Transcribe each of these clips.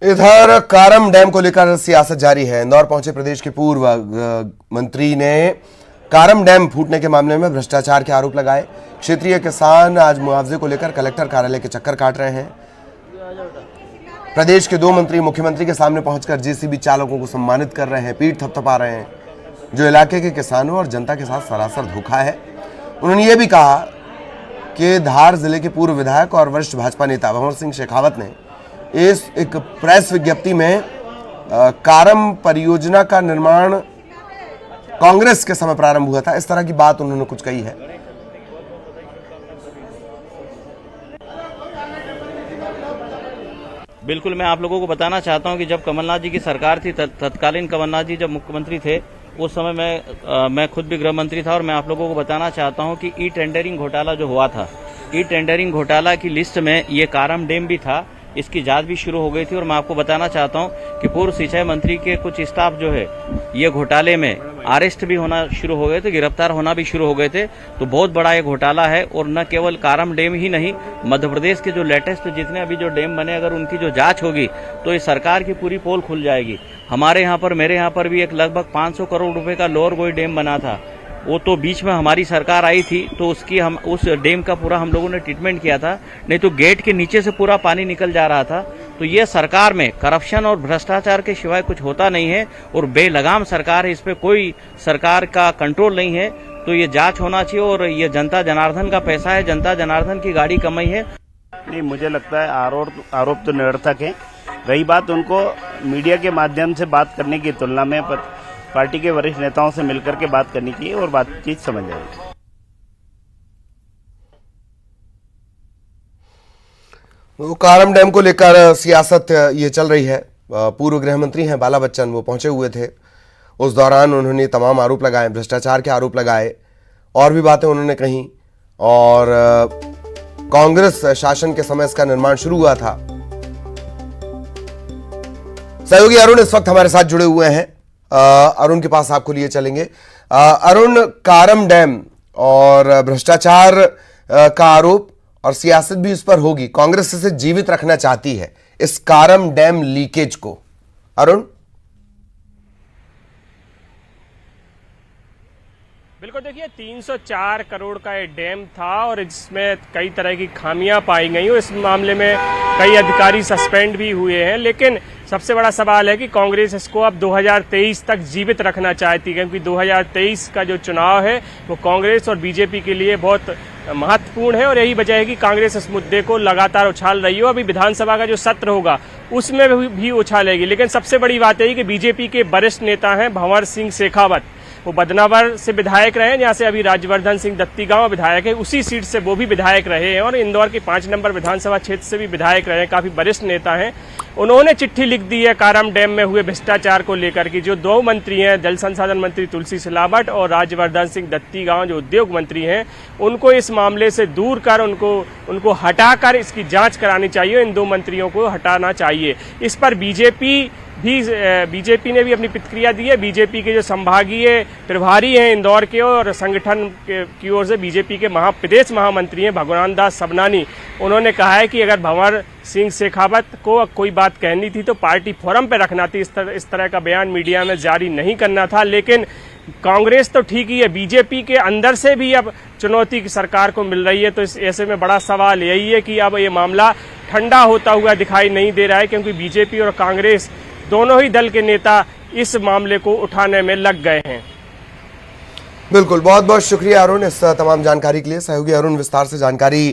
इधर कारम डैम को लेकर सियासत जारी है। इंदौर पहुंचे प्रदेश के पूर्व मंत्री ने कारम डैम फूटने के मामले में भ्रष्टाचार के आरोप लगाए। क्षेत्रीय किसान आज मुआवजे को लेकर कलेक्टर कार्यालय के चक्कर काट रहे हैं। प्रदेश के दो मंत्री मुख्यमंत्री के सामने पहुंचकर जेसीबी चालकों को सम्मानित कर रहे हैं, पीठ थपथपा रहे हैं, जो इलाके के किसानों और जनता के साथ सरासर धोखा है। उन्होंने ये भी कहा कि धार जिले के पूर्व विधायक और वरिष्ठ भाजपा नेता भंवर सिंह शेखावत ने इस एक प्रेस विज्ञप्ति में कारम परियोजना का निर्माण कांग्रेस के समय प्रारंभ हुआ था, इस तरह की बात उन्होंने कुछ कही है। बिल्कुल, मैं आप लोगों को बताना चाहता हूं कि जब कमलनाथ जी की सरकार थी, तत्कालीन कमलनाथ जी जब मुख्यमंत्री थे, उस समय मैं खुद भी गृह मंत्री था और मैं आप लोगों को बताना चाहता हूं कि ई टेंडरिंग घोटाला जो हुआ था, ई टेंडरिंग घोटाला की लिस्ट में ये कारम डैम भी था। इसकी जांच भी शुरू हो गई थी और मैं आपको बताना चाहता हूं कि पूर्व सिंचाई मंत्री के कुछ स्टाफ जो है ये घोटाले में अरेस्ट भी होना शुरू हो गए थे, गिरफ्तार होना भी शुरू हो गए थे। तो बहुत बड़ा ये घोटाला है और न केवल कारम डैम ही नहीं, मध्य प्रदेश के जो लेटेस्ट जितने अभी जो डैम बने, अगर उनकी जो जांच होगी तो इस सरकार की पूरी पोल खुल जाएगी। हमारे यहाँ पर, मेरे यहाँ पर भी एक लगभग 500 करोड़ रुपए का लोअर गोई डैम बना था। वो तो बीच में हमारी सरकार आई थी तो उसकी हम उस डैम का पूरा हम लोगों ने ट्रीटमेंट किया था, नहीं तो गेट के नीचे से पूरा पानी निकल जा रहा था। तो ये सरकार में करप्शन और भ्रष्टाचार के सिवाय कुछ होता नहीं है और बेलगाम सरकार है, इस पे कोई सरकार का कंट्रोल नहीं है। तो ये जांच होना चाहिए और ये जनता जनार्दन का पैसा है, जनता जनार्दन की गाड़ी कमाई है। नहीं, मुझे लगता है आरोप तो निरर्थक है। रही बात उनको मीडिया के माध्यम से बात करने की तुलना में पार्टी के वरिष्ठ नेताओं से मिलकर के बात करनी चाहिए और बातचीत समझ जाएगी। तो कारम डैम को लेकर सियासत ये चल रही है। पूर्व गृह मंत्री हैं बाला बच्चन, वो पहुंचे हुए थे। उस दौरान उन्होंने तमाम आरोप लगाए, भ्रष्टाचार के आरोप लगाए, और भी बातें उन्होंने कही। और कांग्रेस शासन के समय इसका निर्माण शुरू हुआ था। सहयोगी अरुण इस वक्त हमारे साथ जुड़े हुए हैं। अरुण के पास आपको लिए चलेंगे। अरुण, कारम डैम और भ्रष्टाचार का आरोप और सियासत भी इस पर होगी। कांग्रेस इसे जीवित रखना चाहती है, इस कारम डैम लीकेज को। अरुण, बिल्कुल, देखिए 304 करोड़ का ये डैम था और इसमें कई तरह की खामियां पाई गई और इस मामले में कई अधिकारी सस्पेंड भी हुए हैं। लेकिन सबसे बड़ा सवाल है कि कांग्रेस इसको अब 2023 तक जीवित रखना चाहती है, क्योंकि 2023 का जो चुनाव है वो कांग्रेस और बीजेपी के लिए बहुत महत्वपूर्ण है और यही वजह है कि कांग्रेस इस मुद्दे को लगातार उछाल रही है। अभी विधानसभा का जो सत्र होगा उसमें भी उछालेगी। लेकिन सबसे बड़ी बात है कि बीजेपी के वरिष्ठ नेता हैं भंवर सिंह शेखावत, वो बदनावर से विधायक रहे हैं, जहाँ से अभी राज्यवर्धन सिंह दत्तीगांव विधायक है, उसी सीट से वो भी विधायक रहे हैं और इंदौर के 5 नंबर विधानसभा क्षेत्र से भी विधायक रहे हैं, काफी वरिष्ठ नेता हैं। उन्होंने चिट्ठी लिख दी है कारम डैम में हुए भ्रष्टाचार को लेकर कि जो दो मंत्री हैं, जल संसाधन मंत्री तुलसी सिलावट और राज्यवर्धन सिंह दत्तीगांव जो उद्योग मंत्री हैं, उनको इस मामले से दूर कर उनको हटाकर इसकी जांच करानी चाहिए। इन दो मंत्रियों को हटाना चाहिए। इस पर बीजेपी ने भी अपनी प्रतिक्रिया दी है। बीजेपी के जो संभागीय प्रभारी हैं इंदौर के और संगठन की ओर से बीजेपी के प्रदेश महामंत्री हैं भगवान दास सबनानी, उन्होंने कहा है कि अगर भंवर सिंह शेखावत को कोई बात कहनी थी तो पार्टी फोरम पे रखना थी, इस तरह का बयान मीडिया में जारी नहीं करना था। लेकिन कांग्रेस तो ठीक ही है, बीजेपी के अंदर से भी अब चुनौती सरकार को मिल रही है। तो ऐसे में बड़ा सवाल यही है कि अब ये मामला ठंडा होता हुआ दिखाई नहीं दे रहा है, क्योंकि बीजेपी और कांग्रेस दोनों ही दल के नेता इस मामले को उठाने में लग गए हैं। बिल्कुल, बहुत बहुत शुक्रिया अरुण इस तमाम जानकारी के लिए। सहयोगी अरुण विस्तार से जानकारी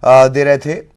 दे रहे थे।